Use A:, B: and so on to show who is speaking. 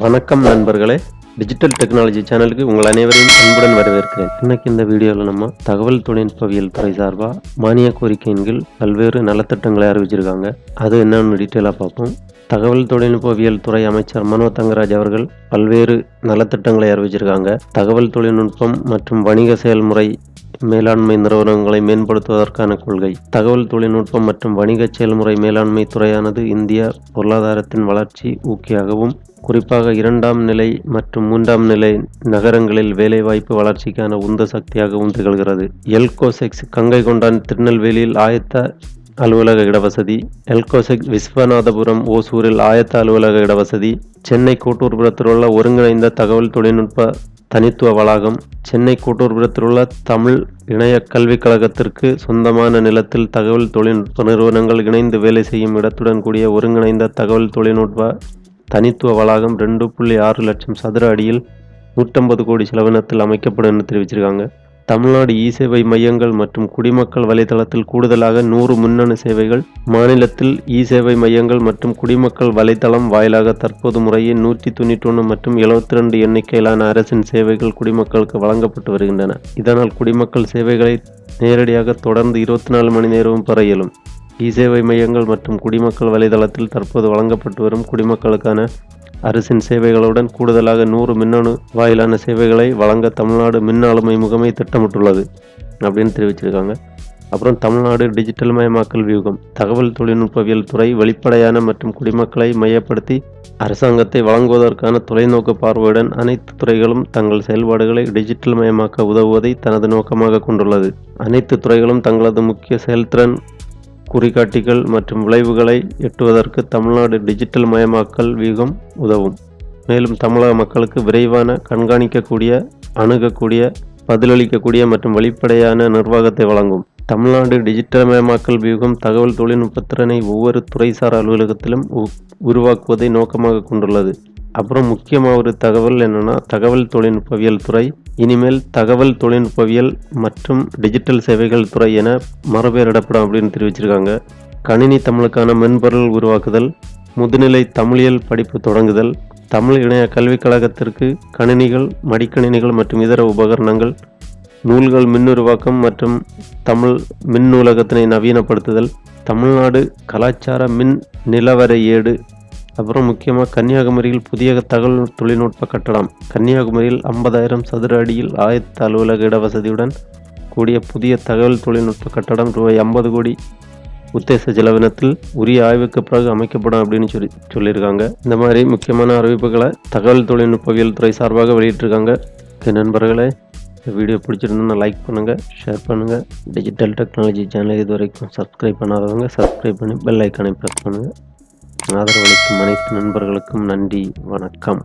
A: வணக்கம் நண்பர்களே, digital technology சேனலுக்கு உங்கள் அனைவரையும் அன்புடன் வரவேற்கிறேன். இன்னைக்கு இந்த வீடியோவில் நம்ம தகவல் தொழில்நுட்பவியல் துறை சார்பாக மானிய கோரிக்கையின் கீழ் பல்வேறு நலத்திட்டங்களை அறிவிச்சிருக்காங்க. அது என்னன்னு டீட்டெயிலாக பார்ப்போம். தகவல் தொழில்நுட்பவியல் துறை அமைச்சர் மனோ தங்கராஜ் அவர்கள் பல்வேறு நலத்திட்டங்களை அறிவிச்சிருக்காங்க. தகவல் தொழில்நுட்பம் மற்றும் வணிக செயல்முறை மேலாண்மை நிறுவனங்களை மேம்படுத்துவதற்கான கொள்கை. தகவல் தொழில்நுட்பம் மற்றும் வணிக செயல்முறை மேலாண்மை துறையானது இந்திய பொருளாதாரத்தின் வளர்ச்சி ஊக்கியாகவும் குறிப்பாக 2ஆம் நிலை மற்றும் 3ஆம் நிலை நகரங்களில் வேலைவாய்ப்பு வளர்ச்சிக்கான உந்து சக்தியாகவும் திகழ்கிறது. எல்கோசெக்ஸ் கங்கை கொண்டான் திருநெல்வேலியில் ஆயத்த அலுவலக இடவசதி, எல்கோசெக் விஸ்வநாதபுரம் ஓசூரில் ஆயத்த அலுவலக இடவசதி, சென்னை கோட்டூர்புரத்தில் உள்ள ஒருங்கிணைந்த தகவல் தொழில்நுட்ப தனித்துவ வளாகம், சென்னை கோட்டூர்புரத்தில் உள்ள தமிழ் இணைய கல்விக் கழகத்திற்கு சொந்தமான நிலத்தில் தகவல் தொழில்நுட்ப நிறுவனங்கள் இணைந்து வேலை செய்யும் இடத்துடன் கூடிய ஒருங்கிணைந்த தகவல் தொழில்நுட்ப தனித்துவ வளாகம் 2.6 லட்சம் சதுர அடியில் 150 கோடி செலவினத்தில் அமைக்கப்படும் என தெரிவிச்சிருக்காங்க. தமிழ்நாடு இ-சேவை மையங்கள் மற்றும் குடிமக்கள் வலைதளத்தில் கூடுதலாக 100 மின்னணு சேவைகள். மாநிலத்தில் இ-சேவை மையங்கள் மற்றும் குடிமக்கள் வலைதளம் வாயிலாக தற்போது முறையே 191 மற்றும் 72 எண்ணிக்கையிலான அரசின் சேவைகள் குடிமக்களுக்கு வழங்கப்பட்டு வருகின்றன. இதனால் குடிமக்கள் சேவைகளை நேரடியாக தொடர்ந்து 24 மணி நேரமும் பெற இயலும். இ-சேவை மையங்கள் மற்றும் குடிமக்கள் வலைதளத்தில் தற்போது வழங்கப்பட்டு வரும் குடிமக்களுக்கான அரசின் சேவைகளுடன் கூடுதலாக 100 மின்னணு வாயிலான சேவைகளை வழங்க தமிழ்நாடு மின் ஆளுமை முகமை திட்டமிட்டுள்ளது அப்படின்னு தெரிவிச்சிருக்காங்க. அப்புறம் தமிழ்நாடு டிஜிட்டல் மயமாக்கல் வியூகம். தகவல் தொழில்நுட்பவியல் துறை வெளிப்படையான மற்றும் குடிமக்களை மையப்படுத்தி அரசாங்கத்தை வழங்குவதற்கான தொலைநோக்கு பார்வையுடன் அனைத்து துறைகளும் தங்கள் செயல்பாடுகளை டிஜிட்டல் மயமாக்க உதவுவதை தனது நோக்கமாக கொண்டுள்ளது. அனைத்து துறைகளும் தங்களது முக்கிய செயல்திறன் குறிகாட்டிகள் மற்றும் விளைவுகளை எட்டுவதற்கு தமிழ்நாடு டிஜிட்டல் மயமாக்கல் வியூகம் உதவும். மேலும் தமிழக மக்களுக்கு விரைவான, கண்காணிக்கக்கூடிய, அணுகக்கூடிய, பதிலளிக்கக்கூடிய மற்றும் வெளிப்படையான நிர்வாகத்தை வழங்கும். தமிழ்நாடு டிஜிட்டல் மயமாக்கல் வியூகம் தகவல் தொழில்நுட்ப திறனை ஒவ்வொரு துறைசார் அலுவலகத்திலும் உருவாக்குவதை நோக்கமாக கொண்டுள்ளது. அப்புறம் முக்கியமாக ஒரு தகவல் என்னன்னா, தகவல் தொழில்நுட்பவியல் துறை இனிமேல் தகவல் தொழில்நுட்பவியல் மற்றும் டிஜிட்டல் சேவைகள் துறை என மறுபெயரிடப்படும் அப்படின்னு தெரிவிச்சிருக்காங்க. கணினி தமிழுக்கான மென்பொருள் உருவாக்குதல், முதுநிலை தமிழியல் படிப்பு தொடங்குதல், தமிழ் இணைய கல்விக் கழகத்திற்கு கணினிகள், மடிக்கணினிகள் மற்றும் இதர உபகரணங்கள், நூல்கள் மின்னுருவாக்கம் மற்றும் தமிழ் மின் நூலகத்தினை நவீனப்படுத்துதல், தமிழ்நாடு கலாச்சார மின் நிலவர ஏடு. அப்புறம் முக்கியமாக கன்னியாகுமரியில் புதிய தகவல் தொழில்நுட்ப கட்டடம். கன்னியாகுமரியில் 50,000 சதுர அடியில் ஆயத்த அலுவலக இடவசதியுடன் கூடிய புதிய தகவல் தொழில்நுட்ப கட்டடம் ரூபாய் 50 கோடி உத்தேச செலவினத்தில் உரிய ஆய்வுக்கு பிறகு அமைக்கப்படும் அப்படின்னு சொல்லியிருக்காங்க. இந்த மாதிரி முக்கியமான அறிவிப்புகளை தகவல் தொழில்நுட்பவியல் துறை சார்பாக வெளியிட்டிருக்காங்க. நண்பர்களே, இந்த வீடியோ பிடிச்சிருந்தோன்னா லைக் பண்ணுங்கள், ஷேர் பண்ணுங்கள். டிஜிட்டல் டெக்னாலஜி சேனல் இது வரைக்கும் சப்ஸ்கிரைப் பண்ணாதவங்க சப்ஸ்கிரைப் பண்ணி பெல் ஐக்கானை ப்ரெஸ் பண்ணுங்கள். ஆதரவளிக்கும் அனைத்து நண்பர்களுக்கும் நன்றி. வணக்கம்.